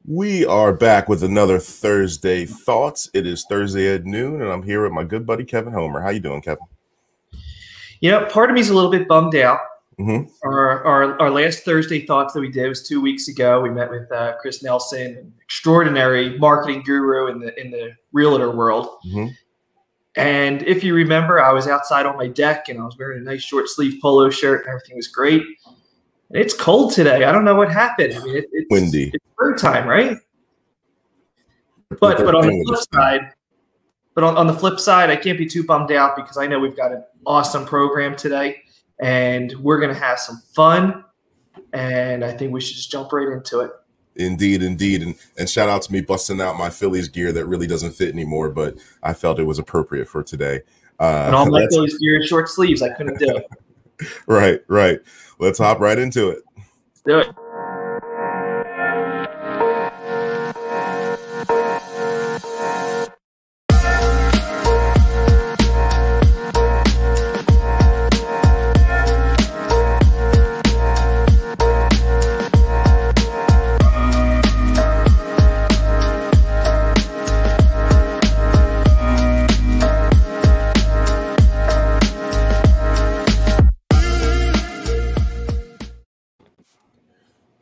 We are back with another Thursday Thoughts. It is Thursday at noon, and I'm here with my good buddy Kevin Homer. How you doing, Kevin? Part of me is a little bit bummed out. Mm-hmm. Our last Thursday Thoughts that we did was 2 weeks ago. We met with Chris Nelson, an extraordinary marketing guru in the realtor world. Mm-hmm. And if you remember, I was outside on my deck, and I was wearing a nice short sleeve polo shirt, and everything was great. And it's cold today. I don't know what happened. I mean, it's Windy. It's spring time, right? But on the flip side, on the flip side, I can't be too bummed out because I know we've got an awesome program today, and we're going to have some fun. And I think we should just jump right into it. Indeed. And shout out to me busting out my Phillies gear that really doesn't fit anymore, but I felt it was appropriate for today. And all my Phillies gear in short sleeves, I couldn't do it. Right. Let's hop right into it. Let's do it.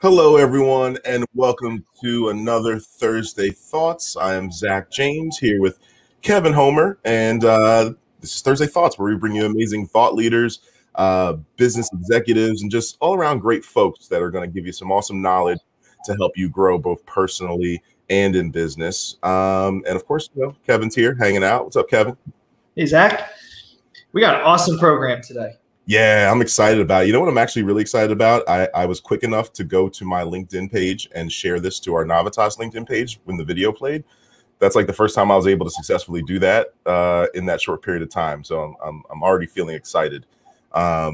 Hello, everyone, and welcome to another Thursday Thoughts. I am Zach James here with Kevin Homer, and this is Thursday Thoughts, where we bring you amazing thought leaders, business executives, and just all-around great folks that are going to give you some awesome knowledge to help you grow both personally and in business. And, of course, Kevin's here hanging out. What's up, Kevin? Hey, Zach. We got an awesome program today. Yeah, I'm excited about it. You know what I'm actually really excited about? I was quick enough to go to my LinkedIn page and share this to our Navitas LinkedIn page when the video played. That's like the first time I was able to successfully do that in that short period of time. So I'm already feeling excited. But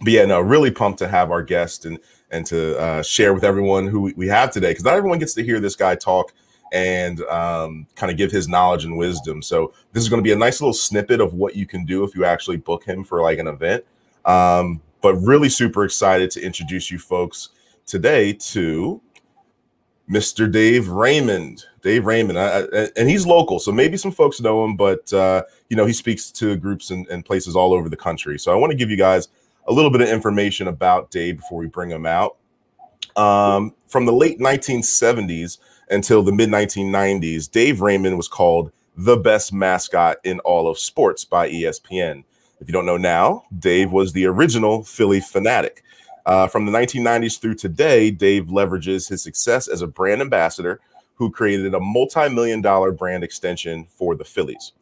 yeah, no, really pumped to have our guest and to share with everyone who we have today, because not everyone gets to hear this guy talk and kind of give his knowledge and wisdom. So this is going to be a nice little snippet of what you can do if you actually book him for like an event. But really super excited to introduce you folks today to Mr. Dave Raymond. Dave Raymond, and he's local, so maybe some folks know him, but he speaks to groups and places all over the country. So I want to give you guys a little bit of information about Dave before we bring him out. From the late 1970s until the mid-1990s, Dave Raymond was called the best mascot in all of sports by ESPN. If you don't know now, Dave was the original Phillie Phanatic. From the 1990s through today, Dave leverages his success as a brand ambassador who created a multi-million-dollar brand extension for the Phillies.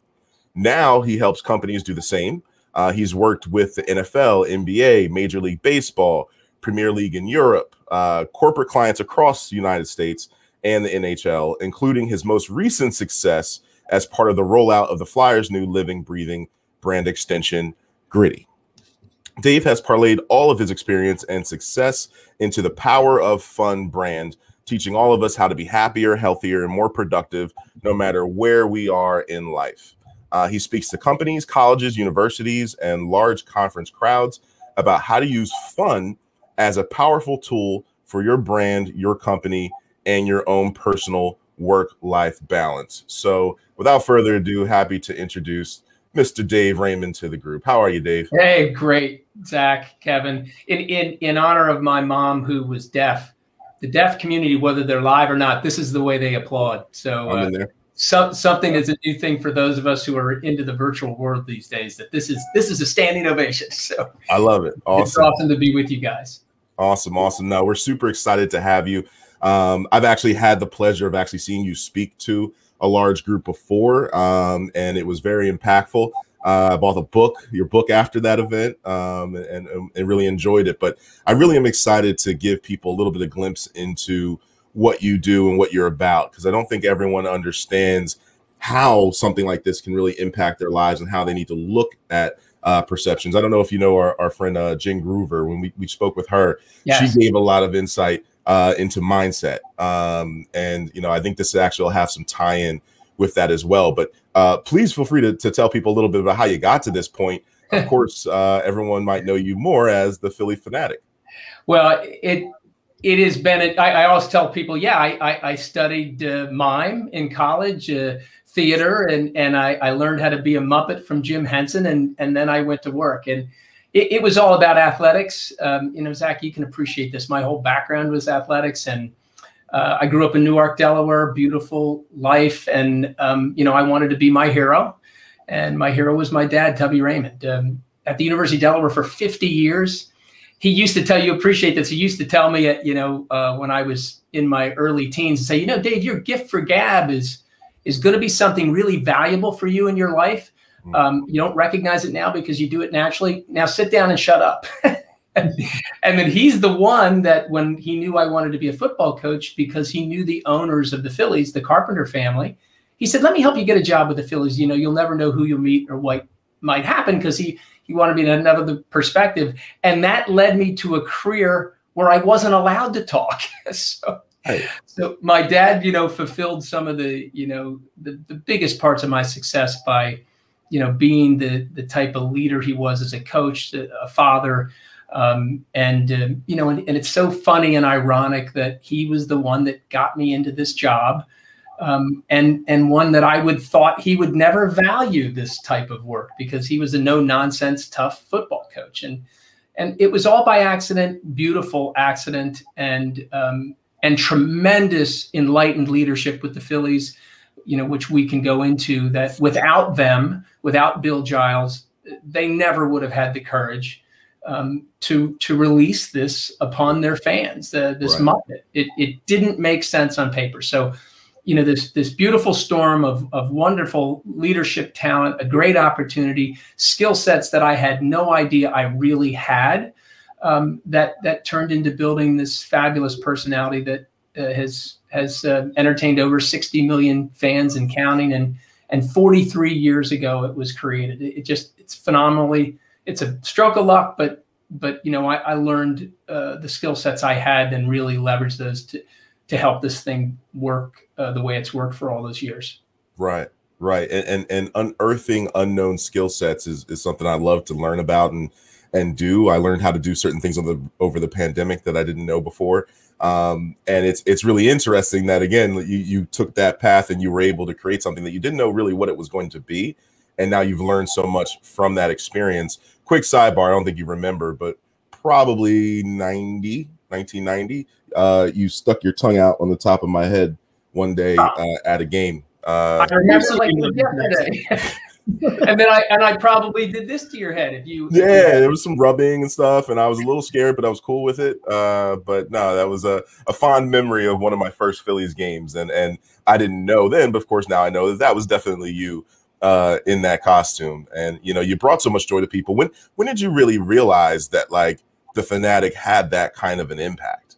Now he helps companies do the same. He's worked with the NFL, NBA, Major League Baseball, Premier League in Europe, corporate clients across the United States, and the NHL, including his most recent success as part of the rollout of the Flyers' new living, breathing brand extension, Gritty. Dave has parlayed all of his experience and success into the Power of Fun brand, teaching all of us how to be happier, healthier, and more productive no matter where we are in life. He speaks to companies, colleges, universities, and large conference crowds about how to use fun as a powerful tool for your brand, your company, and your own personal work-life balance. So without further ado, happy to introduce Mr. Dave Raymond to the group. How are you, Dave? Hey, great, Zach, Kevin. In honor of my mom, who was deaf, the deaf community, whether they're live or not, this is the way they applaud. So I'm in there. Something is a new thing for those of us who are into the virtual world these days, that this is a standing ovation. So I love it. Awesome. It's awesome to be with you guys. Awesome. No, we're super excited to have you. I've actually had the pleasure of actually seeing you speak to a large group before, and it was very impactful. I bought your book after that event, and really enjoyed it. But I really am excited to give people a little bit of glimpse into what you do and what you're about, because I don't think everyone understands how something like this can really impact their lives and how they need to look at perceptions. I don't know if you know our friend Jen Groover. When we spoke with her, yes, she gave a lot of insight into mindset. And, I think this actually will have some tie-in with that as well. But please feel free to tell people a little bit about how you got to this point. Of course, everyone might know you more as the Phillie Phanatic. Well, It has been, I always tell people, yeah, I studied mime in college, theater, and I learned how to be a Muppet from Jim Henson, and then I went to work. And it was all about athletics. You know, Zach, you can appreciate this. My whole background was athletics, and I grew up in Newark, Delaware, beautiful life. And, you know, I wanted to be my hero. And my hero was my dad, Tubby Raymond, at the University of Delaware for 50 years. He used to tell you, appreciate this. He used to tell me, you know, when I was in my early teens, say, you know, Dave, your gift for gab is going to be something really valuable for you in your life. You don't recognize it now because you do it naturally. Now sit down and shut up. And then he's the one that when he knew I wanted to be a football coach, because he knew the owners of the Phillies, the Carpenter family, he said, let me help you get a job with the Phillies. You know, you'll never know who you'll meet or what might happen, because he wanted me to have another perspective. And that led me to a career where I wasn't allowed to talk. So my dad, you know, fulfilled some of the, you know, the biggest parts of my success by, you know, being the type of leader he was as a coach, a father. You know, and it's so funny and ironic that he was the one that got me into this job. And one that I would thought he would never value this type of work, because he was a no nonsense, tough football coach. And it was all by accident, beautiful accident, and tremendous enlightened leadership with the Phillies, you know, which we can go into, that without them, without Bill Giles, they never would have had the courage to release this upon their fans, this Muppet. It didn't make sense on paper. So, you know, this beautiful storm of wonderful leadership talent, a great opportunity, skill sets that I had no idea I really had, that turned into building this fabulous personality that has entertained over 60 million fans and counting. And 43 years ago it was created. It's phenomenally. It's a stroke of luck, but you know, I learned the skill sets I had and really leveraged those to help this thing work the way it's worked for all those years. Right. And unearthing unknown skill sets is something I love to learn about and do. I learned how to do certain things over the pandemic that I didn't know before. And it's really interesting that, again, you took that path and you were able to create something that you didn't know really what it was going to be. And now you've learned so much from that experience. Quick sidebar, I don't think you remember, but probably 1990, you stuck your tongue out on the top of my head one day at a game. I remember like yesterday. and I probably did this to your head if you. Yeah, there was some rubbing and stuff, and I was a little scared, but I was cool with it. But no, that was a fond memory of one of my first Phillies games, and I didn't know then, but of course now I know that was definitely you in that costume. And you know, you brought so much joy to people. When did you really realize that, like, the Fanatic had that kind of an impact?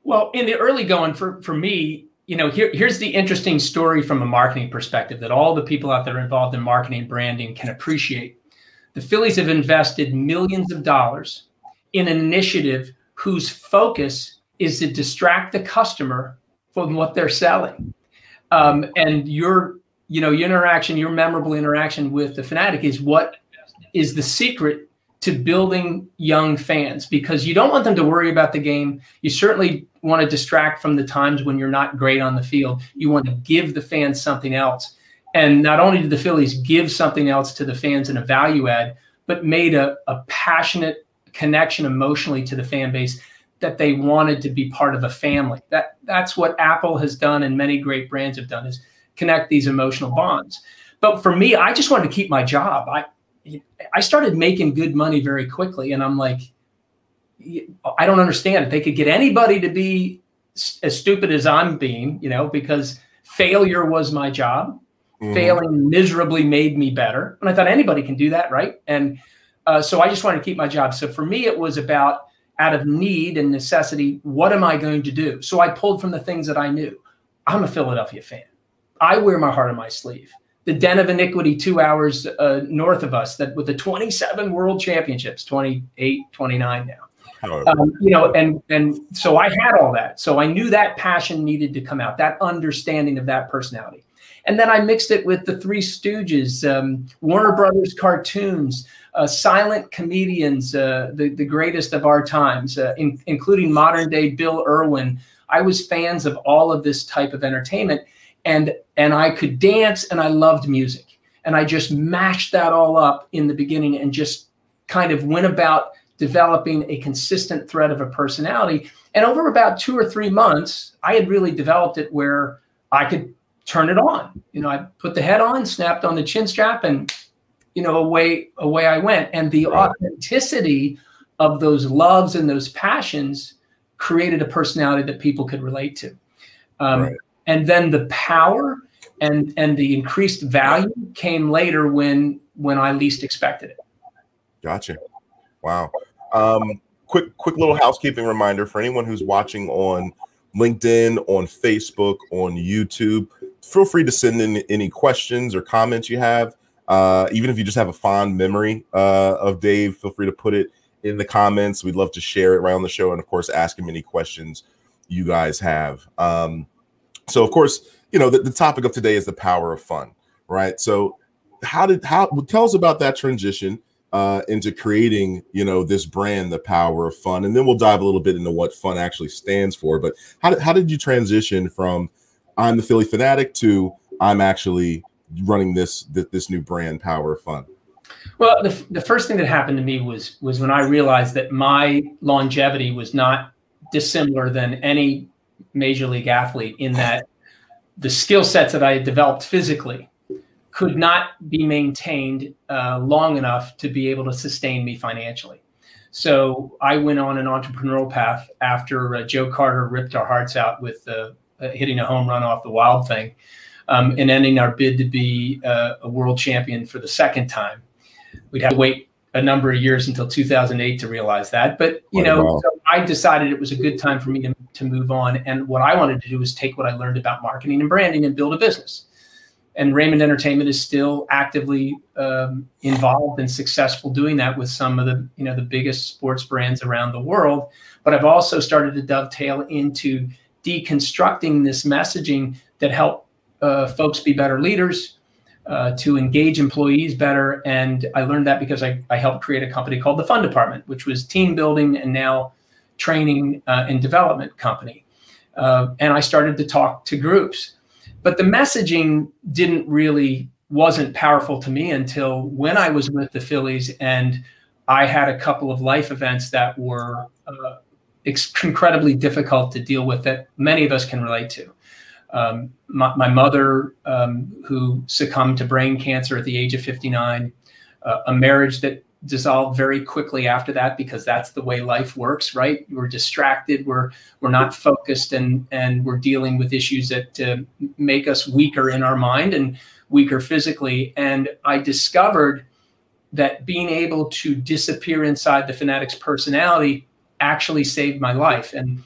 Well, in the early going for me, you know, here's the interesting story from a marketing perspective that all the people out there involved in marketing and branding can appreciate. The Phillies have invested millions of dollars in an initiative whose focus is to distract the customer from what they're selling. And your memorable interaction with the Fanatic is what is the secret to building young fans, because you don't want them to worry about the game. You certainly want to distract from the times when you're not great on the field. You want to give the fans something else. And not only did the Phillies give something else to the fans in a value add, but made a passionate connection emotionally to the fan base that they wanted to be part of a family. That's what Apple has done and many great brands have done, is connect these emotional bonds. But for me, I just wanted to keep my job. I started making good money very quickly, and I'm like, I don't understand it. They could get anybody to be as stupid as I'm being, you know, because failure was my job. Mm-hmm. Failing miserably made me better. And I thought anybody can do that, right? And so I just wanted to keep my job. So for me, it was about, out of need and necessity, what am I going to do? So I pulled from the things that I knew. I'm a Philadelphia fan. I wear my heart on my sleeve. The Den of Iniquity 2 hours north of us, that with the 27 world championships, 28, 29 now. You know, and so I had all that. So I knew that passion needed to come out, that understanding of that personality. And then I mixed it with the Three Stooges, Warner Brothers cartoons, silent comedians, the greatest of our times, including modern day Bill Irwin. I was fans of all of this type of entertainment, and I could dance and I loved music. And I just mashed that all up in the beginning and just kind of went about developing a consistent thread of a personality. And over about 2 or 3 months, I had really developed it where I could turn it on. You know, I put the head on, snapped on the chin strap, and, you know, away I went. And the authenticity of those loves and those passions created a personality that people could relate to. And then the power and the increased value came later when I least expected it. Gotcha. Wow. Quick little housekeeping reminder for anyone who's watching on LinkedIn, on Facebook, on YouTube. Feel free to send in any questions or comments you have. Even if you just have a fond memory of Dave, feel free to put it in the comments. We'd love to share it around the show, and of course, ask him any questions you guys have. So of course, you know, the topic of today is the power of fun, right? So tell us about that transition into creating, you know, this brand, the power of fun, and then we'll dive a little bit into what fun actually stands for. But how did you transition from I'm the Philly Fanatic to I'm actually running this new brand, Power of Fun? Well, the first thing that happened to me was when I realized that my longevity was not dissimilar than any major league athlete, in that the skill sets that I had developed physically could not be maintained long enough to be able to sustain me financially. So I went on an entrepreneurial path after Joe Carter ripped our hearts out with hitting a home run off the Wild Thing, and ending our bid to be a world champion for the second time. We'd have to wait a number of years until 2008 to realize that. But, you know, so I decided it was a good time for me to move on. And what I wanted to do was take what I learned about marketing and branding and build a business. And Raymond Entertainment is still actively involved and successful doing that with some of the, you know, the biggest sports brands around the world. But I've also started to dovetail into deconstructing this messaging that help folks be better leaders, to engage employees better. And I learned that because I helped create a company called the Fun Department, which was team building and now training and development company. And I started to talk to groups. But the messaging wasn't powerful to me until when I was with the Phillies and I had a couple of life events that were incredibly difficult to deal with, that many of us can relate to. My mother, who succumbed to brain cancer at the age of 59, a marriage that dissolved very quickly after that, because that's the way life works, right? We're distracted, we're not focused, and we're dealing with issues that make us weaker in our mind and weaker physically. And I discovered that being able to disappear inside the Fanatic's personality actually saved my life. And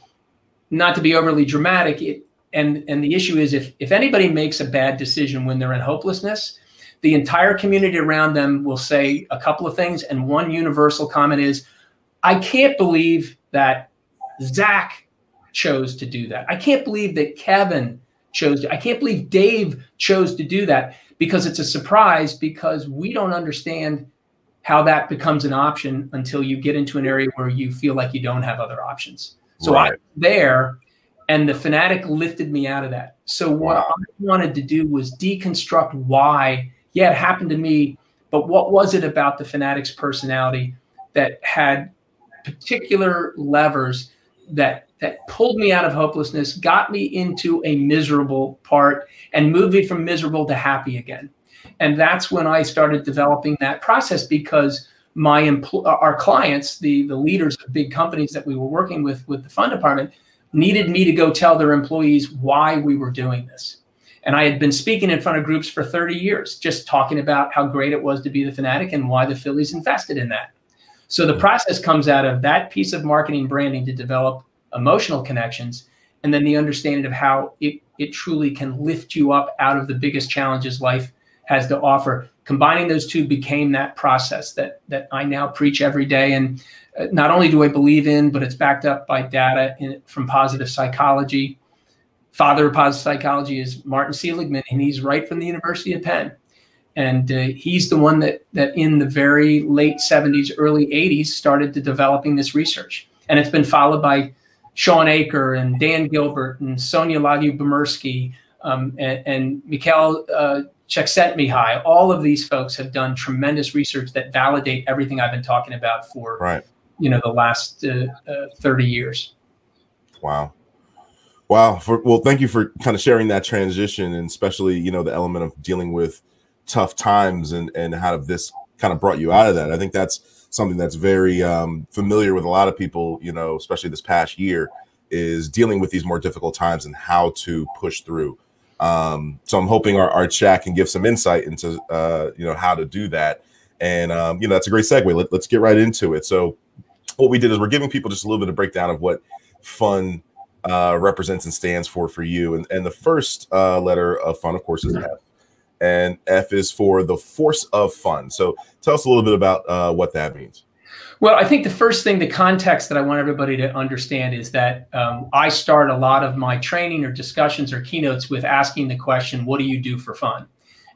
not to be overly dramatic, and the issue is, if anybody makes a bad decision when they're in hopelessness, the entire community around them will say a couple of things. And one universal comment is, I can't believe that Zach chose to do that. I can't believe that Kevin chose to. I can't believe Dave chose to do that, because it's a surprise, because we don't understand how that becomes an option until you get into an area where you feel like you don't have other options. So right. I was there, and the Fanatic lifted me out of that. So what I wanted to do was deconstruct why, yeah, it happened to me, but what was it about the Fanatic's personality that had particular levers that pulled me out of hopelessness, got me into a miserable part, and moved me from miserable to happy again. And that's when I started developing that process, because our clients, the leaders of big companies that we were working with the Fun Department, needed me to go tell their employees why we were doing this. And I had been speaking in front of groups for 30 years, just talking about how great it was to be the Fanatic and why the Phillies invested in that. So the process comes out of that piece of marketing branding to develop emotional connections, and then the understanding of how it truly can lift you up out of the biggest challenges life has to offer. Combining those two became that process that I now preach every day. And not only do I believe in, but it's backed up by data from positive psychology. father of positive psychology is Martin Seligman, and he's right from the University of Penn. And he's the one that in the very late 70s, early 80s started to developing this research. And it's been followed by Sean Aker and Dan Gilbert and Sonia Lyubomirsky and Mikhail Csikszentmihalyi. All of these folks have done tremendous research that validate everything I've been talking about for the last 30 years. Wow. Wow. Well, thank you for kind of sharing that transition, and especially, the element of dealing with tough times and how this kind of brought you out of that. I think that's something that's very familiar with a lot of people, especially this past year, is dealing with these more difficult times and how to push through. So I'm hoping our chat can give some insight into, how to do that. And, that's a great segue. Let's get right into it. So what we did is we're giving people just a little bit of breakdown of what FUN represents and stands for you. And the first letter of FUN, of course, is F. And F is for the force of fun. So tell us a little bit about what that means. Well, I think the first thing, the context that I want everybody to understand is that I start a lot of my training or discussions or keynotes with asking the question, what do you do for fun?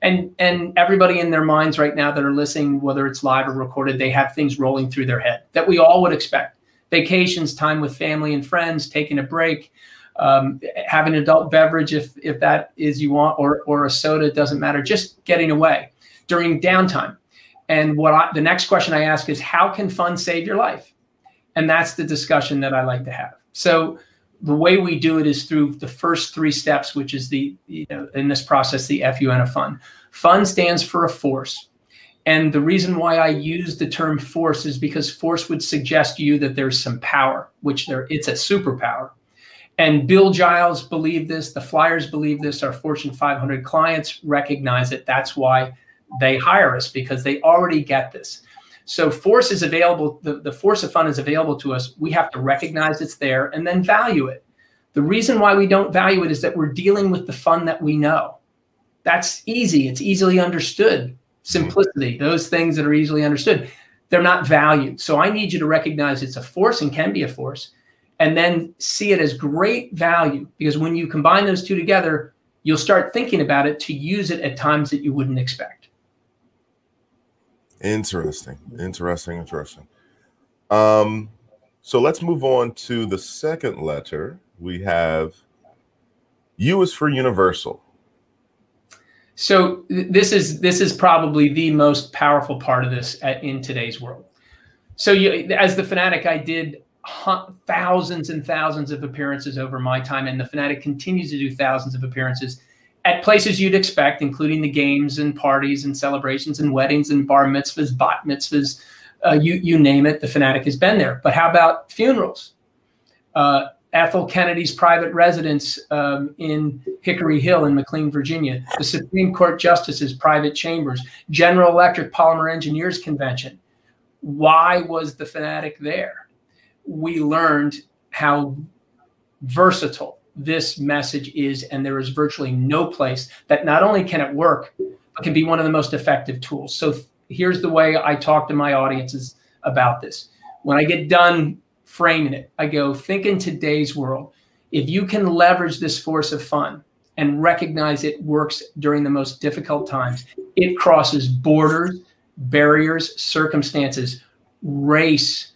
And everybody in their minds right now that are listening, whether it's live or recorded, they have things rolling through their head that we all would expect. Vacations, time with family and friends, taking a break, having an adult beverage if that is you want, or a soda, it doesn't matter, just getting away during downtime. And the next question I ask is, how can fun save your life? And that's the discussion that I like to have. So the way we do it is through the first three steps, which is in this process, the FUN of fun. Fun stands for a force. And the reason why I use the term force is because force would suggest to you that there's some power, which it's a superpower. And Bill Giles believed this, the Flyers believe this, our Fortune 500 clients recognize it. That's why they hire us, because they already get this. So force is available, the force of fun is available to us. We have to recognize it's there and then value it. The reason why we don't value it is that we're dealing with the fun that we know. That's easy, it's easily understood. Simplicity, those things that are easily understood, they're not valued. So I need you to recognize it's a force and can be a force, and then see it as great value, because when you combine those two together, you'll start thinking about it to use it at times that you wouldn't expect. Interesting. So let's move on to the second letter. We have U is for universal. So this is probably the most powerful part of this in today's world. So as the Fanatic, I did thousands and thousands of appearances over my time, and the Fanatic continues to do thousands of appearances at places you'd expect, including the games and parties and celebrations and weddings and bar mitzvahs, bat mitzvahs, you name it, the Fanatic has been there. But how about funerals? Ethel Kennedy's private residence in Hickory Hill in McLean, Virginia, the Supreme Court Justice's private chambers, General Electric Polymer Engineers Convention. Why was the Fanatic there? We learned how versatile this message is, and there is virtually no place that not only can it work, but can be one of the most effective tools. So here's the way I talk to my audiences about this. When I get done framing it, I go, think in today's world, if you can leverage this force of fun and recognize it works during the most difficult times, it crosses borders, barriers, circumstances, race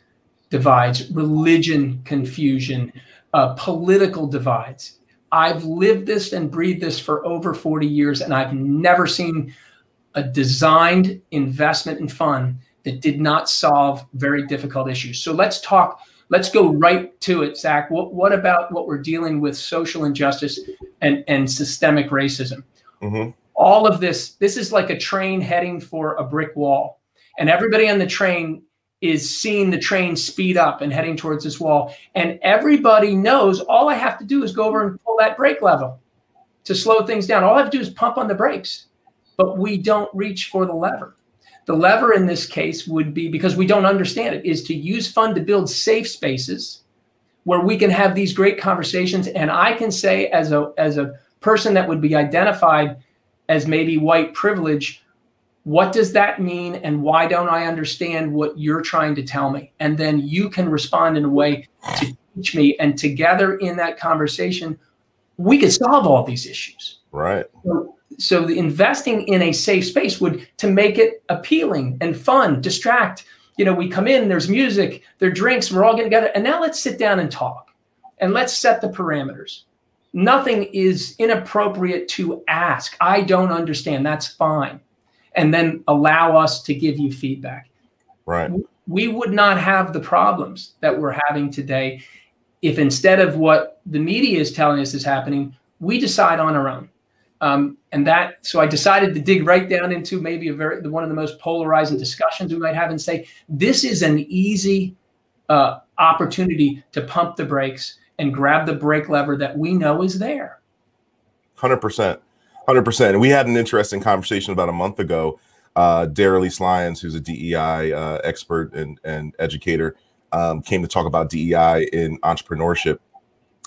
divides, religion confusion, political divides. I've lived this and breathed this for over 40 years, and I've never seen a designed investment in fun that did not solve very difficult issues. So let's go right to it, Zach. What about what we're dealing with, social injustice and systemic racism? Mm-hmm. All of this is like a train heading for a brick wall, and everybody on the train is seeing the train speed up and heading towards this wall. And everybody knows all I have to do is go over and pull that brake lever to slow things down. All I have to do is pump on the brakes, but we don't reach for the lever. The lever in this case would be, because we don't understand it, is to use fun to build safe spaces where we can have these great conversations. And I can say, as a person that would be identified as maybe white privilege, what does that mean, and why don't I understand what you're trying to tell me? And then you can respond in a way to teach me, and together in that conversation, we could solve all these issues. Right. So the investing in a safe space to make it appealing and fun, distract. We come in, there's music, there are drinks, we're all getting together, and now let's sit down and talk, and let's set the parameters. Nothing is inappropriate to ask. I don't understand. That's fine. And then allow us to give you feedback. Right. We would not have the problems that we're having today if instead of what the media is telling us is happening, we decide on our own. So I decided to dig right down into maybe one of the most polarizing discussions we might have and say, this is an easy opportunity to pump the brakes and grab the brake lever that we know is there. 100%. 100%. And we had an interesting conversation about a month ago. Darylise Lyons, who's a DEI expert and educator, came to talk about DEI in entrepreneurship.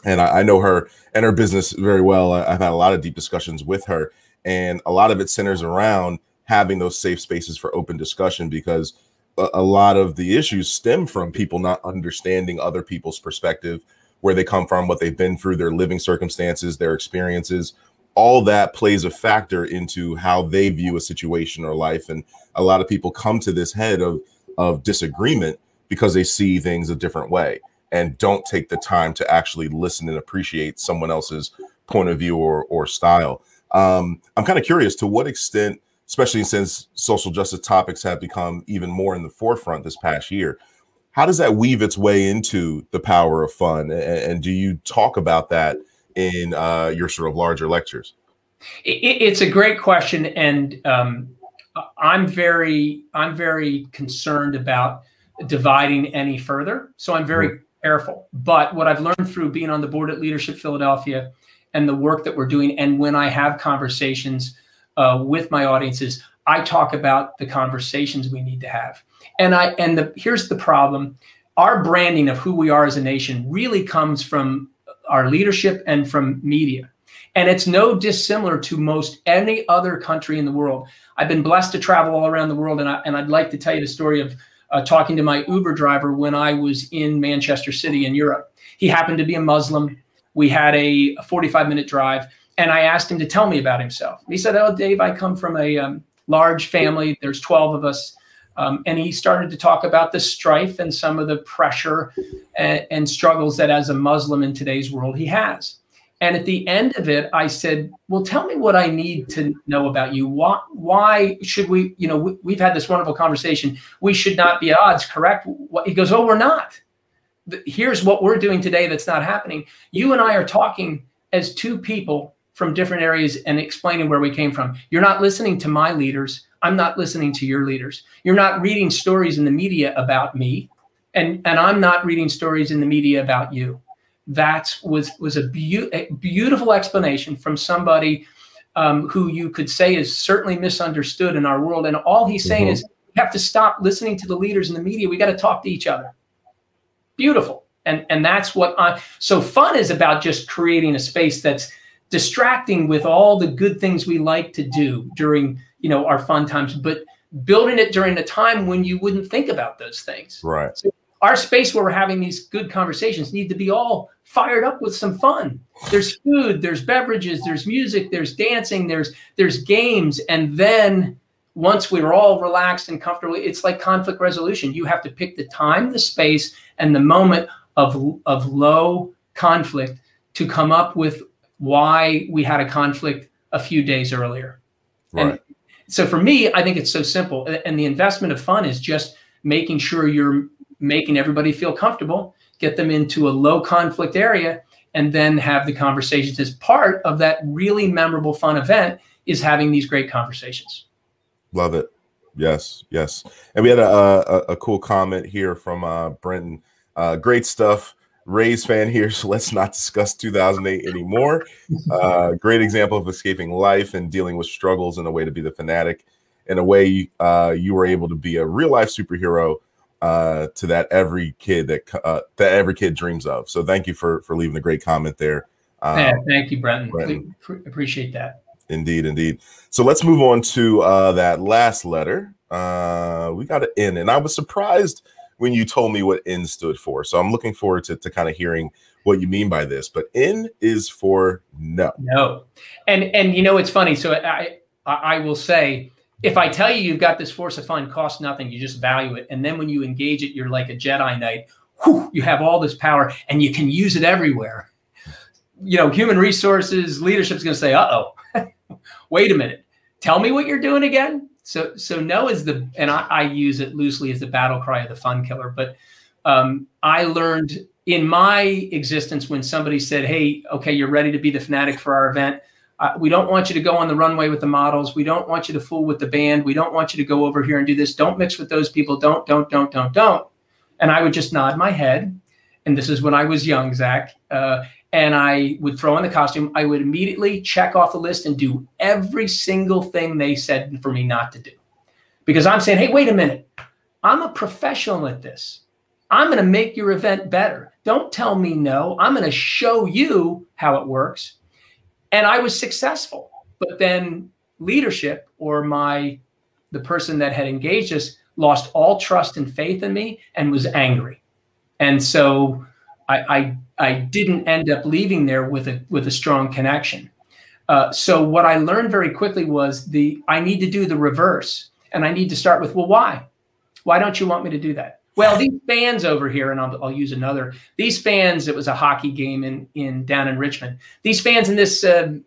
And I know her and her business very well. I've had a lot of deep discussions with her, and a lot of it centers around having those safe spaces for open discussion, because a lot of the issues stem from people not understanding other people's perspective, where they come from, what they've been through, their living circumstances, their experiences. All that plays a factor into how they view a situation or life. And a lot of people come to this head of disagreement because they see things a different way and don't take the time to actually listen and appreciate someone else's point of view or style. I'm kind of curious, to what extent, especially since social justice topics have become even more in the forefront this past year, how does that weave its way into the power of fun? And do you talk about that in your sort of larger lectures? It's a great question. And I'm very concerned about dividing any further. So I'm very careful. But what I've learned through being on the board at Leadership Philadelphia and the work that we're doing, and when I have conversations with my audiences, I talk about the conversations we need to have. And here's the problem. Our branding of who we are as a nation really comes from our leadership and from media. And it's no dissimilar to most any other country in the world. I've been blessed to travel all around the world. And I'd like to tell you the story of talking to my Uber driver when I was in Manchester City in Europe. He happened to be a Muslim. We had a 45-minute drive, and I asked him to tell me about himself. He said, "Oh, Dave, I come from a large family. There's 12 of us." And he started to talk about the strife and some of the pressure and struggles that as a Muslim in today's world he has. And at the end of it, I said, well, tell me what I need to know about you. Why should we, we've had this wonderful conversation. We should not be at odds, correct? He goes, oh, we're not. Here's what we're doing today that's not happening. You and I are talking as two people from different areas and explaining where we came from. You're not listening to my leaders. I'm not listening to your leaders. You're not reading stories in the media about me, and I'm not reading stories in the media about you. That was a beautiful explanation from somebody who you could say is certainly misunderstood in our world. And all he's saying is, we have to stop listening to the leaders in the media. We got to talk to each other. Beautiful. And that's what so fun is about, just creating a space that's distracting with all the good things we like to do during, our fun times, but building it during a time when you wouldn't think about those things. Right. So our space where we're having these good conversations need to be all fired up with some fun. There's food, there's beverages, there's music, there's dancing, there's games. And then once we're all relaxed and comfortable, it's like conflict resolution. You have to pick the time, the space, and the moment of low conflict to come up with why we had a conflict a few days earlier. Right. And so for me, I think it's so simple. And the investment of fun is just making sure you're making everybody feel comfortable, get them into a low conflict area, and then have the conversations. As part of that really memorable fun event is having these great conversations. Love it. Yes. Yes. And we had a cool comment here from Brenton. Great stuff. Rays fan here, so let's not discuss 2008 anymore. Great example of escaping life and dealing with struggles in a way to be the fanatic. In a way, you were able to be a real life superhero to that every kid dreams of. So thank you for leaving a great comment there. Thank you, Brenton. We appreciate that. Indeed, indeed. So let's move on to that last letter. We got an N, and I was surprised when you told me what N stood for. So I'm looking forward to kind of hearing what you mean by this, but N is for no. No. And you know, it's funny. So I will say, if I tell you you've got this force of fun, costs nothing, you just value it. And then when you engage it, you're like a Jedi Knight. Whew, you have all this power and you can use it everywhere. You know, human resources, leadership's going to say, uh-oh, wait a minute. Tell me what you're doing again. So no is and I use it loosely as the battle cry of the fun killer. But I learned in my existence when somebody said, hey, okay, you're ready to be the fanatic for our event. We don't want you to go on the runway with the models. We don't want you to fool with the band. We don't want you to go over here and do this. Don't mix with those people. Don't. And I would just nod my head. And this is when I was young, Zach. And I would throw on the costume. I would immediately check off the list and do every single thing they said for me not to do. Because I'm saying, hey, wait a minute. I'm a professional at this. I'm going to make your event better. Don't tell me no. I'm going to show you how it works. And I was successful. But then leadership or the person that had engaged us lost all trust and faith in me and was angry. And so I didn't end up leaving there with a strong connection. So what I learned very quickly was I need to do the reverse. And I need to start with, well, why? Why don't you want me to do that? Well, these fans over here, and I'll use another. These fans, it was a hockey game down in Richmond. These fans in this, in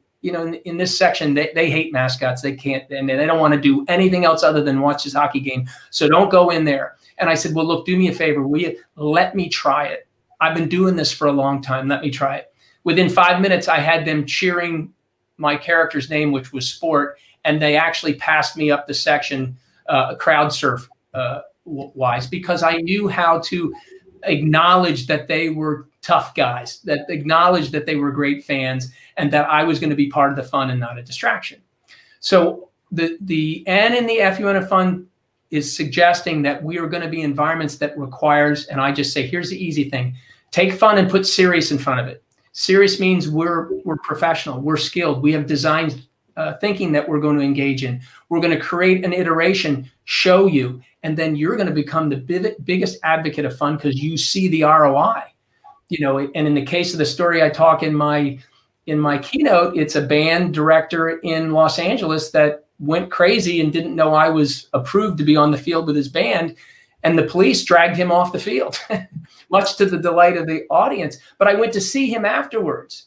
this section, they hate mascots. They can't, and they don't want to do anything else other than watch this hockey game. So don't go in there. And I said, well, look, do me a favor. Will you let me try it? I've been doing this for a long time. Let me try it. Within 5 minutes, I had them cheering my character's name, which was Sport, and they actually passed me up the section, crowd surf wise, because I knew how to acknowledge that they were tough guys, that acknowledged that they were great fans, and that I was going to be part of the fun and not a distraction. So the N in the FUN of fun is suggesting that we are going to be environments that requires, and I just say, here's the easy thing. Take fun and put serious in front of it. Serious means we're professional, we're skilled, we have design thinking that we're going to engage in. We're going to create an iteration, show you, and then you're going to become the biggest advocate of fun because you see the ROI. You know, and in the case of the story I talk in my keynote, it's a band director in Los Angeles that went crazy and didn't know I was approved to be on the field with his band. And the police dragged him off the field, much to the delight of the audience. But I went to see him afterwards.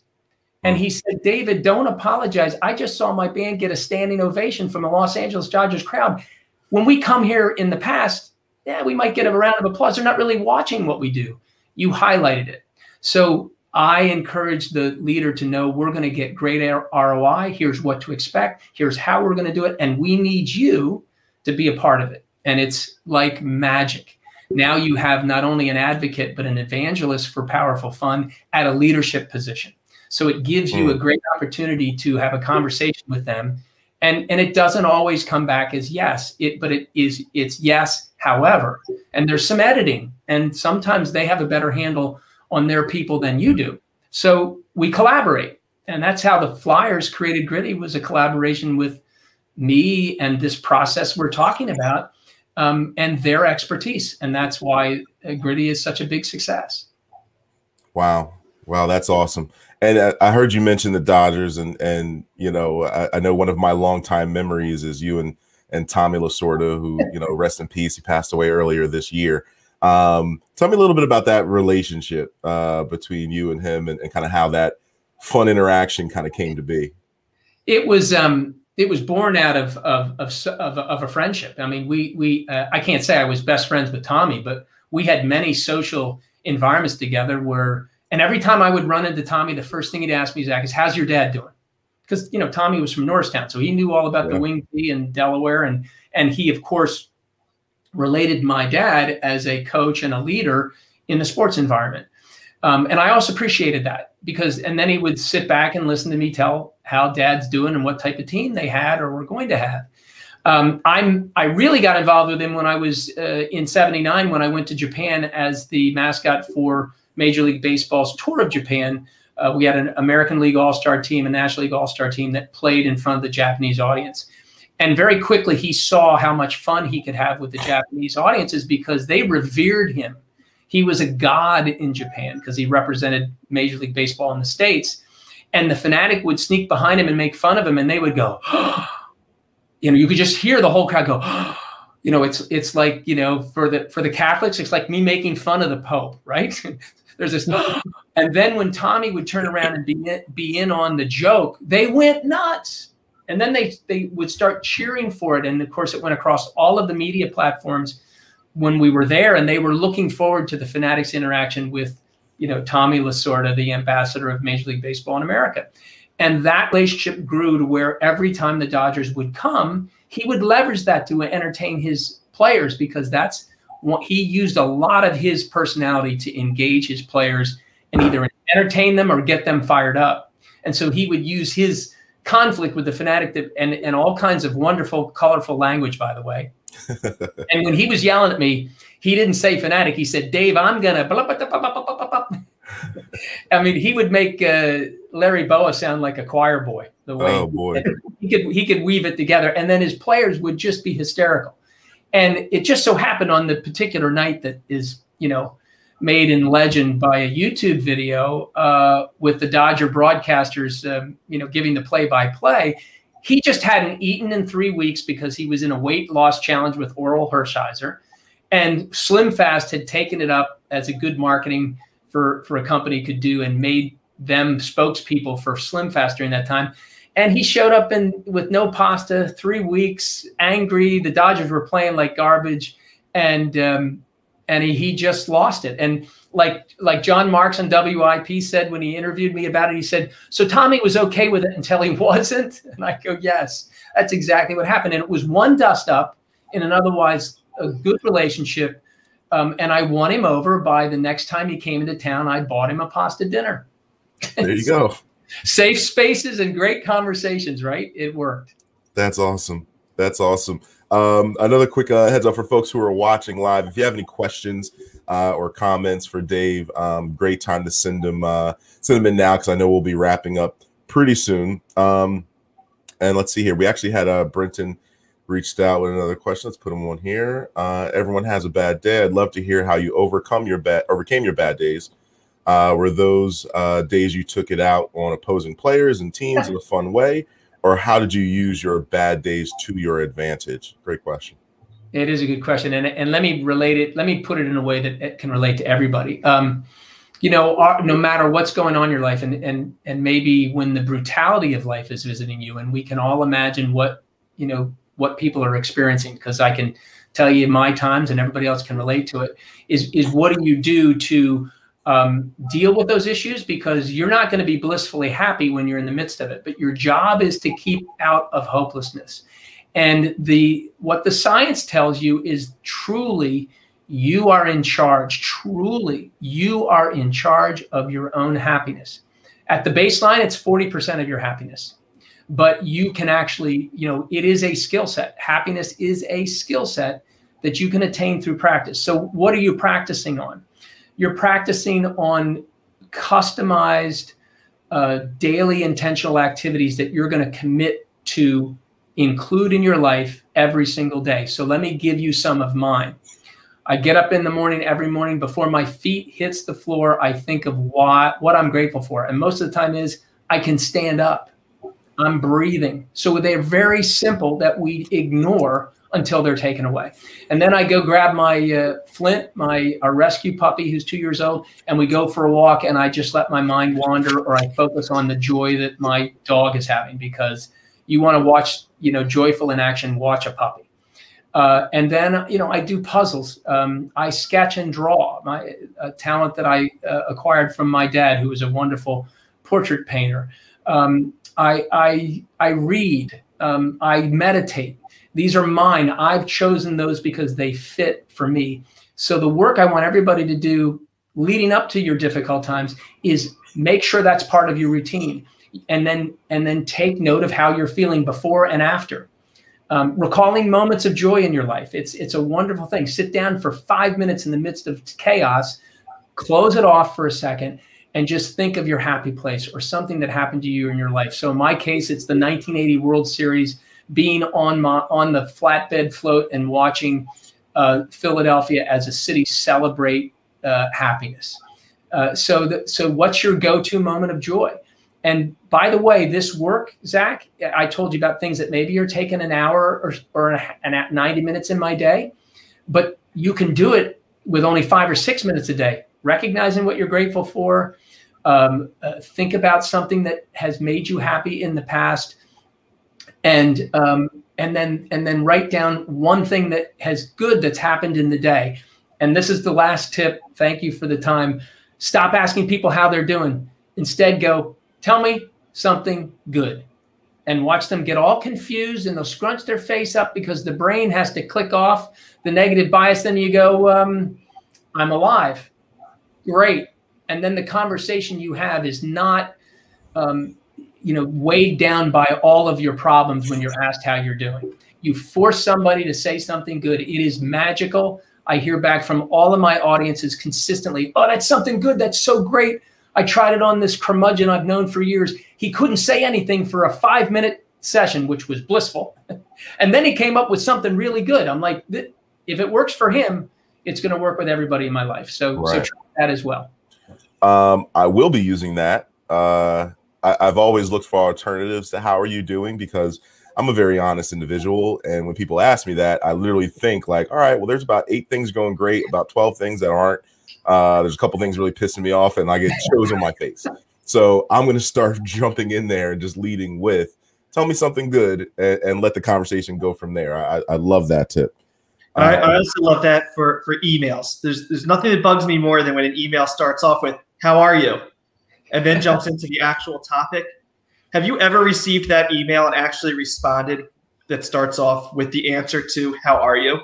And he said, David, don't apologize. I just saw my band get a standing ovation from the Los Angeles Dodgers crowd. When we come here in the past, yeah, we might get a round of applause. They're not really watching what we do. You highlighted it. So I encourage the leader to know we're going to get great ROI. Here's what to expect. Here's how we're going to do it. And we need you to be a part of it. And it's like magic. Now you have not only an advocate, but an evangelist for powerful fun at a leadership position. So it gives you a great opportunity to have a conversation with them. And it doesn't always come back as yes, it's yes, however. And there's some editing. And sometimes they have a better handle on their people than you do. So we collaborate. And that's how the Flyers created Gritty, was a collaboration with me and this process we're talking about, and their expertise. And that's why Gritty is such a big success. Wow. Wow, that's awesome. And I heard you mention the Dodgers, and you know, I know one of my longtime memories is you and Tommy Lasorda, who, you know, rest in peace. He passed away earlier this year. Tell me a little bit about that relationship between you and him, and kind of how that fun interaction kind of came to be. It was born out of a friendship. I mean, I can't say I was best friends with Tommy, but we had many social environments together where. And every time I would run into Tommy, the first thing he'd ask me, Zach, is, how's your dad doing? Because, you know, Tommy was from Norristown, so he knew all about the Wing T and Delaware. And he, of course, related my dad as a coach and a leader in the sports environment. And I also appreciated that and then he would sit back and listen to me tell how dad's doing and what type of team they had or were going to have. I really got involved with him when I was in '79, when I went to Japan as the mascot for Major League Baseball's tour of Japan. We had an American League All-Star team, a National League All-Star team that played in front of the Japanese audience. And very quickly, he saw how much fun he could have with the Japanese audiences because they revered him. He was a god in Japan because he represented Major League Baseball in the States. And the Fanatic would sneak behind him and make fun of him, and they would go, you know, you could just hear the whole crowd go, you know, it's like, you know, for the Catholics, it's like me making fun of the Pope, right? There's this, and then when Tommy would turn around and be in on the joke, they went nuts. And then they would start cheering for it. And of course, it went across all of the media platforms when we were there, and they were looking forward to the Fanatics interaction with, you know, Tommy Lasorda, the ambassador of Major League Baseball in America. And that relationship grew to where every time the Dodgers would come, he would leverage that to entertain his players, because that's what he used, a lot of his personality to engage his players and either entertain them or get them fired up. And so he would use his conflict with the Fanatic and all kinds of wonderful, colorful language, by the way. And when he was yelling at me, he didn't say Fanatic. He said, Dave, I'm going to. I mean, he would make Larry Boa sound like a choir boy. The way he could weave it together, and then his players would just be hysterical. And it just so happened on the particular night that is, you know, made in legend by a YouTube video with the Dodger broadcasters, you know, giving the play-by-play. He just hadn't eaten in 3 weeks because he was in a weight loss challenge with Oral Hershiser, and Slim Fast had taken it up as a good marketing for a company could do, and made them spokespeople for Slim Fast during that time. And he showed up with no pasta, 3 weeks, angry. The Dodgers were playing like garbage, and he just lost it. And like John Marks on WIP said when he interviewed me about it, he said, so Tommy was okay with it until he wasn't? And I go, yes, that's exactly what happened. And it was one dust up in an otherwise a good relationship. And I won him over by the next time he came into town. I bought him a pasta dinner. There you go. Safe spaces and great conversations, right? It worked. That's awesome. That's awesome. Another quick heads up for folks who are watching live. If you have any questions or comments for Dave, great time to send them in now, because I know we'll be wrapping up pretty soon. And let's see here. We actually had Brenton reached out with another question. Let's put them on here. Everyone has a bad day. I'd love to hear how you overcame your bad days. Were those days you took it out on opposing players and teams in a fun way, or how did you use your bad days to your advantage? Great question. It is a good question, and let me relate it. Let me put it in a way that it can relate to everybody. You know, no matter what's going on in your life, and maybe when the brutality of life is visiting you, and we can all imagine what people are experiencing, because I can tell you my times, and everybody else can relate to it. Is what do you do to deal with those issues? Because you're not going to be blissfully happy when you're in the midst of it, but your job is to keep out of hopelessness. And what the science tells you is truly you are in charge. Truly, you are in charge of your own happiness. At the baseline, it's 40% of your happiness. But you can actually, you know, it is a skill set. Happiness is a skill set that you can attain through practice. So what are you practicing on? You're practicing on customized daily intentional activities that you're going to commit to include in your life every single day. So let me give you some of mine. I get up in the morning, every morning before my feet hits the floor, I think of what I'm grateful for. And most of the time is I can stand up. I'm breathing. So they're very simple that we ignore until they're taken away. And then I go grab my Flint, our rescue puppy who's 2 years old, and we go for a walk, and I just let my mind wander, or I focus on the joy that my dog is having, because you want to watch, you know, joyful in action, watch a puppy. And then, you know, I do puzzles. I sketch and draw, a talent that I acquired from my dad, who was a wonderful portrait painter. I read, I meditate. These are mine. I've chosen those because they fit for me. So the work I want everybody to do leading up to your difficult times is make sure that's part of your routine. And then take note of how you're feeling before and after. Recalling moments of joy in your life. It's a wonderful thing. Sit down for 5 minutes in the midst of chaos, close it off for a second, and just think of your happy place or something that happened to you in your life. So in my case, it's the 1980 World Series, being on the flatbed float and watching Philadelphia as a city celebrate happiness. So what's your go-to moment of joy? And by the way, this work, Zach, I told you about things that maybe you're taking an hour or 90 minutes in my day, but you can do it with only 5 or 6 minutes a day, recognizing what you're grateful for. Think about something that has made you happy in the past, and then write down one thing that has good that's happened in the day. And this is the last tip. Thank you for the time. Stop asking people how they're doing. Instead, go, tell me something good, and watch them get all confused, and they'll scrunch their face up because the brain has to click off the negative bias. Then you go, I'm alive. Great. And then the conversation you have is not, weighed down by all of your problems when you're asked how you're doing. You force somebody to say something good. It is magical. I hear back from all of my audiences consistently, oh, that's something good. That's so great. I tried it on this curmudgeon I've known for years. He couldn't say anything for a 5-minute session, which was blissful. And then he came up with something really good. I'm like, if it works for him, it's going to work with everybody in my life. So try that as well. I will be using that. I've always looked for alternatives to how are you doing, because I'm a very honest individual. And when people ask me that, I literally think like, all right, well, there's about 8 things going great, about 12 things that aren't. There's a couple things really pissing me off, and I get shows on my face. So I'm going to start jumping in there and just leading with, tell me something good, and let the conversation go from there. I love that tip. I also love that for emails. There's nothing that bugs me more than when an email starts off with, how are you? And then jumps into the actual topic. Have you ever received that email and actually responded that starts off with the answer to how are you?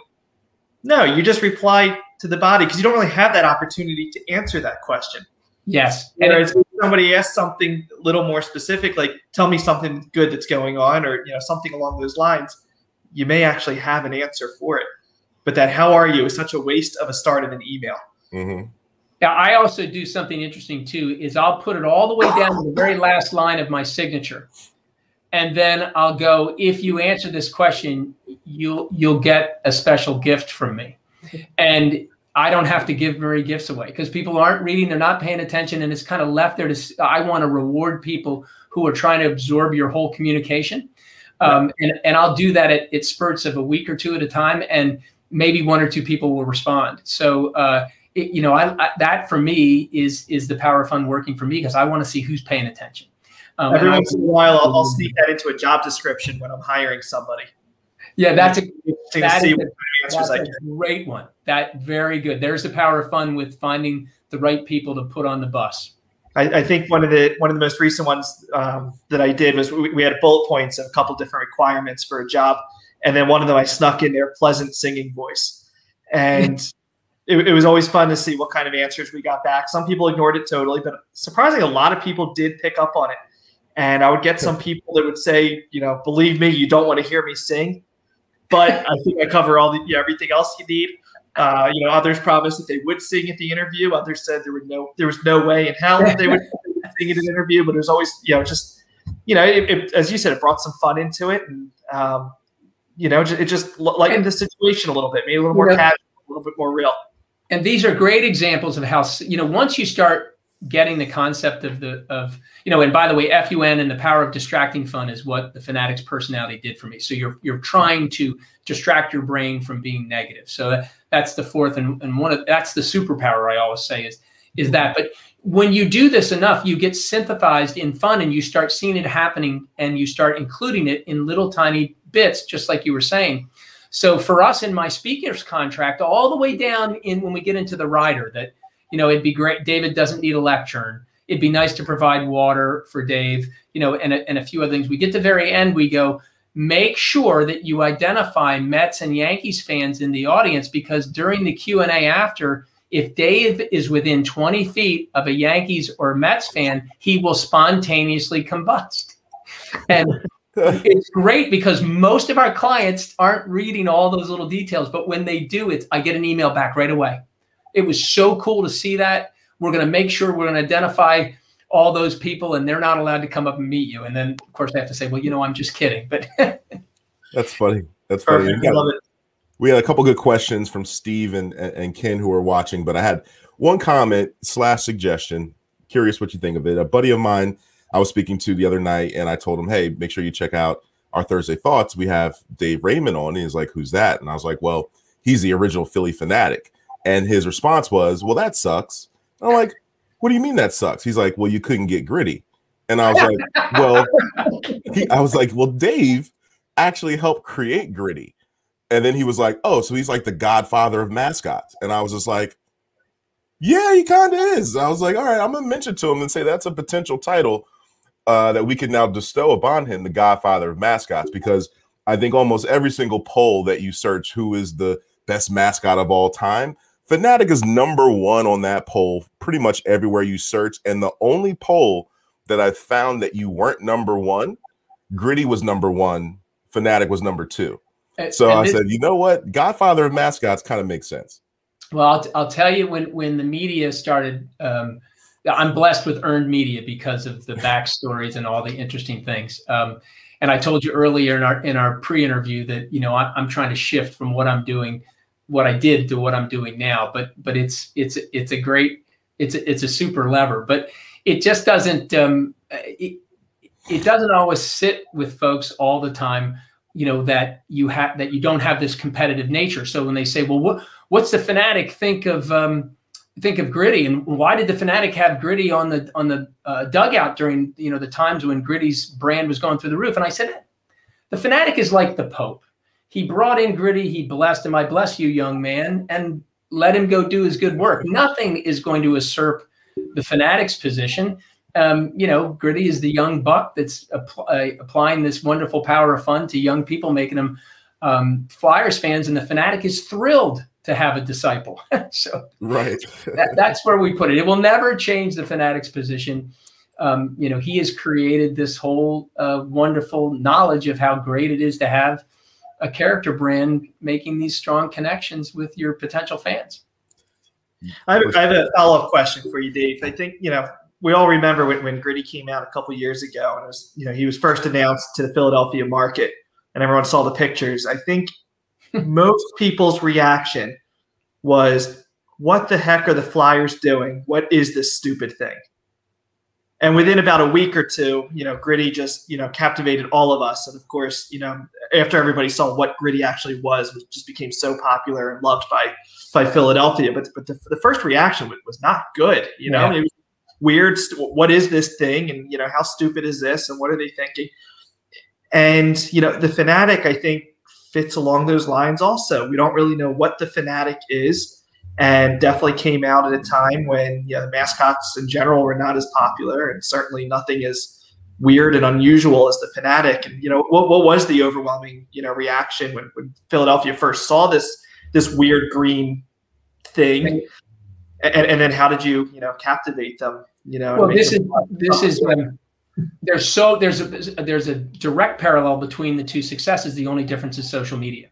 No, you just reply to the body because you don't really have that opportunity to answer that question. Yes. Whereas if somebody asks something a little more specific, like tell me something good that's going on, or something along those lines, you may actually have an answer for it. But that how are you is such a waste of a start of an email. Mm-hmm. Yeah, I also do something interesting too, is I'll put it all the way down to the very last line of my signature. And then I'll go, if you answer this question, you'll get a special gift from me. And I don't have to give very gifts away because people aren't reading, they're not paying attention, and it's kind of left there to, I want to reward people who are trying to absorb your whole communication. And I'll do that at spurts of a week or 2 at a time, and maybe 1 or 2 people will respond. So, that for me is the power of fun working for me, because I want to see who's paying attention. Every once in a while, I'll sneak that into a job description when I'm hiring somebody. Yeah, that's a great one. That very good. There's the power of fun with finding the right people to put on the bus. I think one of the most recent ones that I did was we had bullet points of a couple different requirements for a job, and then one of them I snuck in their pleasant singing voice, and it was always fun to see what kind of answers we got back. Some people ignored it totally, but surprisingly, a lot of people did pick up on it. And I would get some people that would say, believe me, you don't want to hear me sing, but I think I cover all everything else you need. Others promised that they would sing at the interview. Others said there was no way in hell that they would sing at an interview. But there's always, as you said, it brought some fun into it, and it just lightened the situation a little bit, made it a little more casual, a little bit more real. And these are great examples of how, once you start getting the concept of and by the way, FUN and the power of distracting fun is what the Fanatics personality did for me. So you're trying to distract your brain from being negative. So that's the fourth, and that's the superpower I always say is that. But when you do this enough, you get synthesized in fun, and you start seeing it happening, and you start including it in little tiny bits, just like you were saying. So for us in my speaker's contract, all the way down when we get into the rider, that, it'd be great. David doesn't need a lectern. It'd be nice to provide water for Dave, and a few other things. We get to the very end, we go, make sure that you identify Mets and Yankees fans in the audience, because during the Q&A after, if Dave is within 20 feet of a Yankees or Mets fan, he will spontaneously combust. And it's great because most of our clients aren't reading all those little details, but when they do, I get an email back right away. It was so cool to see that. We're going to make sure we're going to identify all those people, and they're not allowed to come up and meet you. And then, of course, I have to say, well, I'm just kidding. But that's funny. That's funny. I love it. We had a couple good questions from Steve and Ken who are watching, but I had one comment / suggestion. Curious what you think of it. A buddy of mine I was speaking to the other night, and I told him, hey, make sure you check out our Thursday Thoughts. We have Dave Raymond on. And he's like, who's that? And I was like, well, he's the original Philly fanatic. And his response was, well, that sucks. I'm like, what do you mean that sucks? He's like, well, you couldn't get Gritty. And I was like, well, well, Dave actually helped create Gritty. And then he was like, oh, so he's like the godfather of mascots. And I was just like, yeah, he kind of is. I was like, all right, I'm going to mention to him and say that's a potential title that we can now bestow upon him, the godfather of mascots, because I think almost every single poll that you search, who is the best mascot of all time, Fanatic is #1 on that poll pretty much everywhere you search. And the only poll that I found that you weren't #1, Gritty was #1, Fanatic was #2. So I said, you know what? Godfather of mascots kind of makes sense. Well, I'll tell you, when the media started, I'm blessed with earned media because of the backstories and all the interesting things. And I told you earlier in our pre-interview that, you know, I'm trying to shift from what I'm doing, what I did, to what I'm doing now. But it's a super lever, but it just doesn't it doesn't always sit with folks all the time, you know, that you don't have this competitive nature. So when they say, well, what's the Fanatic think of Gritty, and why did the Fanatic have Gritty on the dugout during, you know, the times when Gritty's brand was going through the roof? And I said, the Fanatic is like the Pope. He brought in Gritty, he blessed him. I bless you, young man, and let him go do his good work. Nothing is going to usurp the Fanatic's position. You know, Gritty is the young buck that's applying this wonderful power of fun to young people, making them Flyers fans, and the Fanatic is thrilled to have a disciple. So right, that's where we put it. It will never change the Fanatic's position. You know, he has created this whole wonderful knowledge of how great it is to have a character brand making these strong connections with your potential fans. I have a follow-up question for you, Dave. I think, you know, we all remember when Gritty came out a couple years ago, and it was, you know, he was first announced to the Philadelphia market, and everyone saw the pictures. I think most people's reaction was, what the heck are the Flyers doing? What is this stupid thing? And within about a week or two, you know, Gritty just, you know, captivated all of us. And of course, you know, after everybody saw what Gritty actually was, it just became so popular and loved by Philadelphia. But the first reaction was not good. You know, it was weird. What is this thing? And, you know, how stupid is this? And what are they thinking? And, you know, the Fanatic, I think, fits along those lines also. We don't really know what the Fanatic is, and definitely came out at a time when, you know, the mascots in general were not as popular, and certainly nothing as weird and unusual as the Fanatic. And, you know, what was the overwhelming, you know, reaction when Philadelphia first saw this weird green thing? And then how did you, you know, captivate them? You know, well, this is when there's a direct parallel between the two successes. The only difference is social media.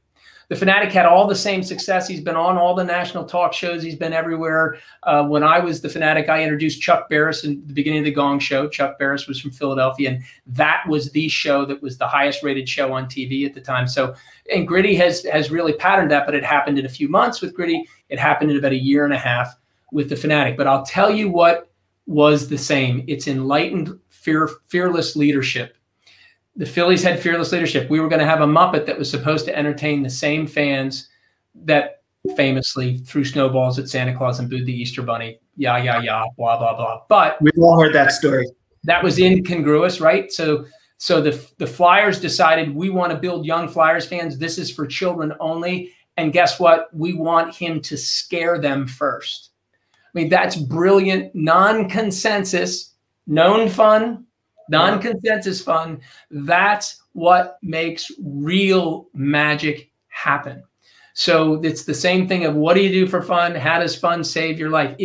The Fanatic had all the same success. He's been on all the national talk shows. He's been everywhere. When I was the Fanatic, I introduced Chuck Barris in the beginning of the Gong Show. Chuck Barris was from Philadelphia, and that was the show that was the highest rated show on TV at the time. So, and Gritty has really patterned that, but it happened in a few months with Gritty. It happened in about a year and a half with the Fanatic. But I'll tell you what was the same. It's enlightened, fearless leadership. The Phillies had fearless leadership. We were going to have a Muppet that was supposed to entertain the same fans that famously threw snowballs at Santa Claus and booed the Easter Bunny. Yeah, blah, blah, blah. But we've all heard that story. That was incongruous, right? So the Flyers decided, we want to build young Flyers fans. This is for children only. And guess what? We want him to scare them first. I mean, that's brilliant. Non-consensus, known fun, non-consensus fun. That's what makes real magic happen. So it's the same thing of, what do you do for fun? How does fun save your life?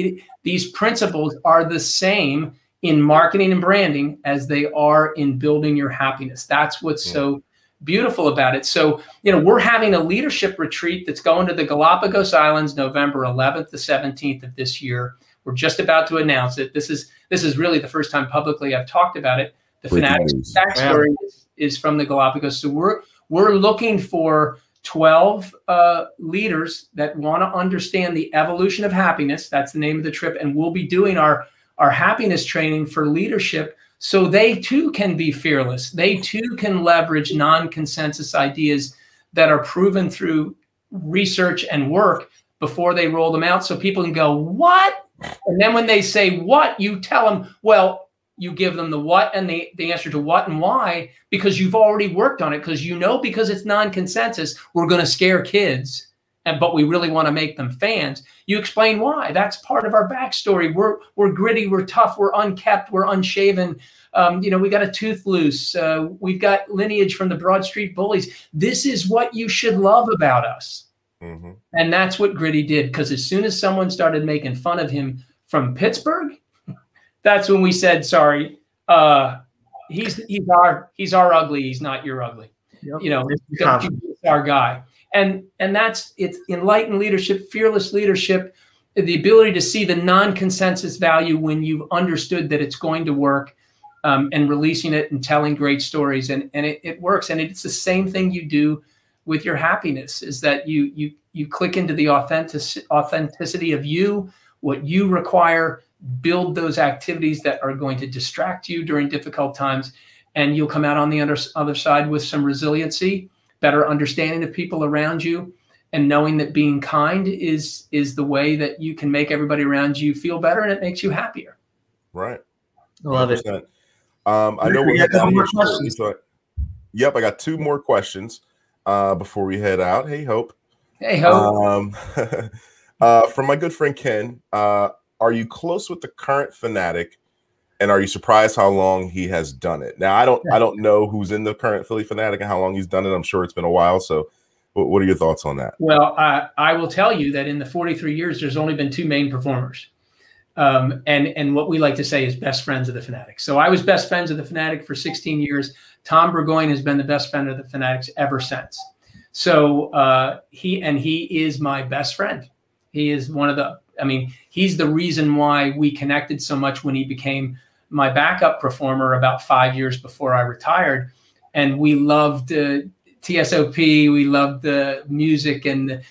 These principles are the same in marketing and branding as they are in building your happiness. That's what's so beautiful about it. So, you know, we're having a leadership retreat that's going to the Galapagos Islands, November 11th to 17th of this year. We're just about to announce it. This is really the first time publicly I've talked about it. The Fanatic's backstory is from the Galapagos. So we're looking for 12 leaders that want to understand the evolution of happiness. That's the name of the trip. And we'll be doing our happiness training for leadership, so they too can be fearless. They too can leverage non-consensus ideas that are proven through research and work before they roll them out, so people can go, what? And then when they say what, you tell them, well, you give them the what and the answer to what and why, because you've already worked on it, because because it's non-consensus, we're going to scare kids, but we really want to make them fans. You explain why. That's part of our backstory. We're gritty, we're tough, we're unkept, we're unshaven. We got a tooth loose. We've got lineage from the Broad Street Bullies. This is what you should love about us. Mm-hmm. And that's what Gritty did, because as soon as someone started making fun of him from Pittsburgh, that's when we said, sorry, he's our ugly. He's not your ugly. Yep. He's our guy. And it's enlightened leadership, fearless leadership, the ability to see the non-consensus value when you've understood that it's going to work, and releasing it and telling great stories. And it works. And it's the same thing you do with your happiness, is that you click into the authenticity of you, what you require, build those activities that are going to distract you during difficult times, and you'll come out on the other side with some resiliency, better understanding of people around you, and knowing that being kind is the way that you can make everybody around you feel better, and it makes you happier. Right. I love it. I know we're heading out here shortly, so yep, I got 2 more questions before we head out. Hey, Hope. Hey, Hope. From my good friend Ken, are you close with the current Fanatic, and are you surprised how long he has done it? Now, I don't know who's in the current Phillie Fanatic and how long he's done it. I'm sure it's been a while. So what are your thoughts on that? Well, I will tell you that in the 43 years, there's only been 2 main performers. And what we like to say is best friends of the Fanatic. So I was best friends of the Fanatic for 16 years. Tom Burgoyne has been the best friend of the Fanatics ever since. So he is my best friend. He is he's the reason why we connected so much when he became my backup performer about 5 years before I retired. And we loved TSOP. We loved the music and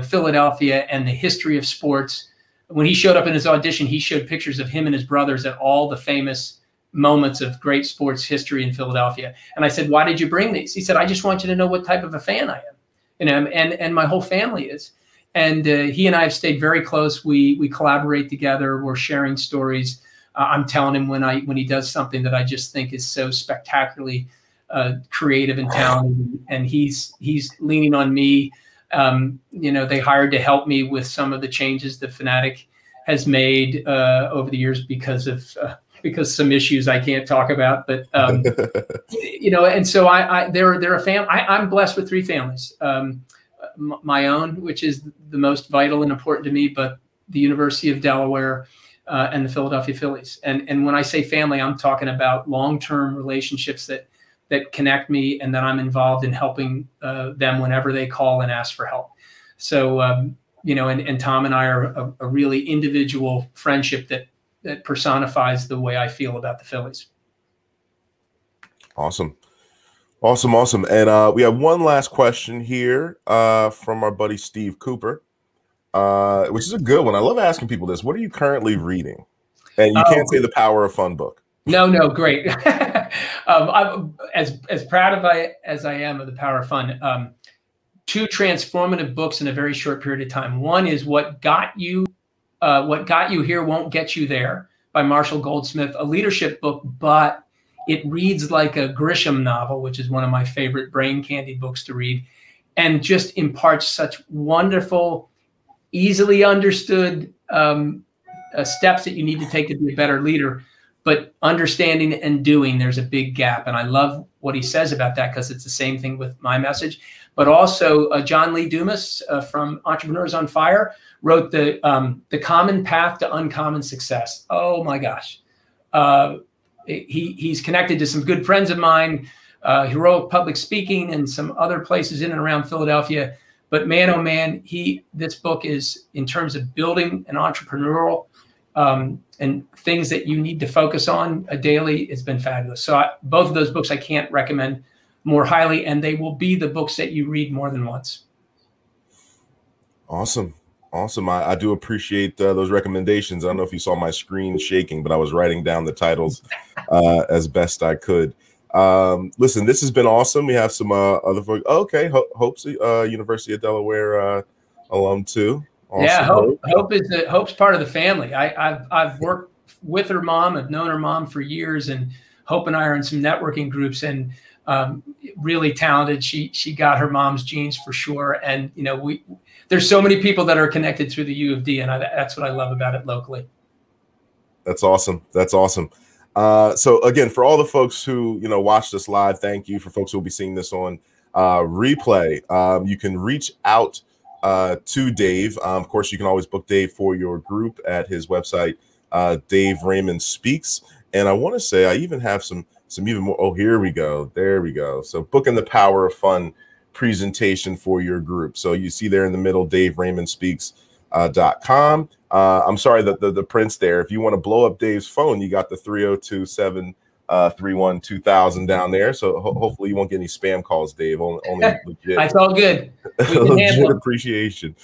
Philadelphia and the history of sports. When he showed up in his audition, he showed pictures of him and his brothers at all the famous moments of great sports history in Philadelphia. And I said, why did you bring these? He said, I just want you to know what type of a fan I am. And my whole family is. And he and I have stayed very close. We collaborate together. We're sharing stories. I'm telling him when he does something that I just think is so spectacularly creative and talented, and he's leaning on me. They hired to help me with some of the changes the Fanatic has made over the years because some issues I can't talk about. But and so they're a family. I'm blessed with 3 families. My own, which is the most vital and important to me, but the University of Delaware and the Philadelphia Phillies. And when I say family, I'm talking about long-term relationships that connect me, and that I'm involved in helping them whenever they call and ask for help. So, and Tom and I are a really individual friendship that personifies the way I feel about the Phillies. Awesome. And we have one last question here from our buddy Steve Cooper, which is a good one. I love asking people this. What are you currently reading? And you can't say the Power of Fun book. No, great. I'm as proud as I am of the Power of Fun. 2 transformative books in a very short period of time. One is What Got You Here Won't Get You There by Marshall Goldsmith, a leadership book, but it reads like a Grisham novel, which is one of my favorite brain candy books to read, and just imparts such wonderful, easily understood steps that you need to take to be a better leader. But understanding and doing, there's a big gap. And I love what he says about that, because it's the same thing with my message. But also John Lee Dumas from Entrepreneurs on Fire wrote the Common Path to Uncommon Success. Oh my gosh. He's connected to some good friends of mine, Heroic Public Speaking and some other places in and around Philadelphia. But man, oh man, this book is, in terms of building an entrepreneurial and things that you need to focus on daily, it's been fabulous. So both of those books I can't recommend more highly, and they will be the books that you read more than once. Awesome. Awesome. I do appreciate those recommendations. I don't know if you saw my screen shaking, but I was writing down the titles as best I could. Listen, this has been awesome. We have some other folks. Oh, okay. Hope's University of Delaware alum too. Awesome. Yeah, Hope's part of the family. I've worked with her mom. I've known her mom for years, and Hope and I are in some networking groups, and really talented. She got her mom's genes for sure. And there's so many people that are connected through the U of D, and that's what I love about it locally. That's awesome. That's awesome. So again, for all the folks who watched us live, thank you. For folks who will be seeing this on replay, you can reach out to Dave. Of course, you can always book Dave for your group at his website, Dave Raymond Speaks. And I want to say I even have some even more. Oh, here we go. There we go. So booking the Power of Fun presentation for your group. So you see there in the middle, DaveRaymondSpeaks.com. I'm sorry that the print's there. If you want to blow up Dave's phone, you got the 302-731-2000 down there. So hopefully you won't get any spam calls, Dave. Only legit. That's all good. Legit appreciation.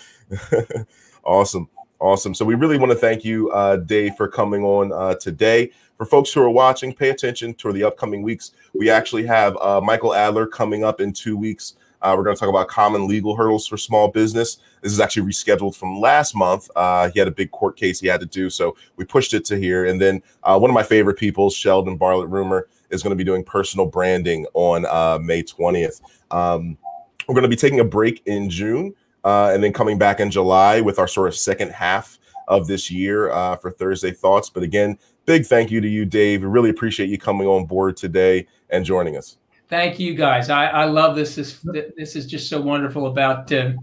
Awesome. Awesome. So we really want to thank you, Dave, for coming on today. For folks who are watching, pay attention to the upcoming weeks. We actually have Michael Adler coming up in 2 weeks. We're going to talk about common legal hurdles for small business. This is actually rescheduled from last month. He had a big court case he had to do, so we pushed it to here. And then one of my favorite people, Sheldon Bartlett-Rumer, is going to be doing personal branding on May 20th. We're going to be taking a break in June and then coming back in July with our sort of second half of this year for Thursday Thoughts. But again, big thank you to you, Dave. We really appreciate you coming on board today and joining us. Thank you, guys. I love this. This is just so wonderful about the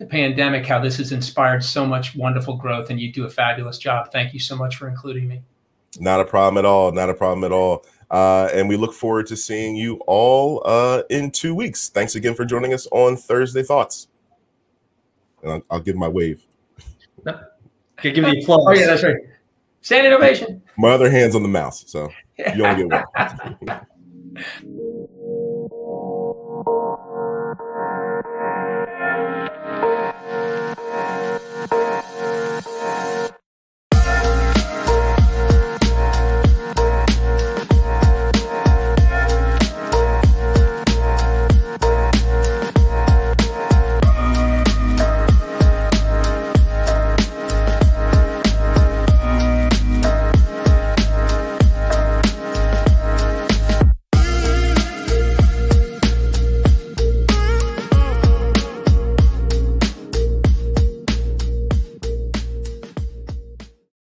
pandemic, how this has inspired so much wonderful growth, and you do a fabulous job. Thank you so much for including me. Not a problem at all. Not a problem at all. And we look forward to seeing you all in 2 weeks. Thanks again for joining us on Thursday Thoughts. And I'll give my wave. Okay, give the applause. Oh, yeah, that's right. Standing ovation. My other hand's on the mouse, so you only get one.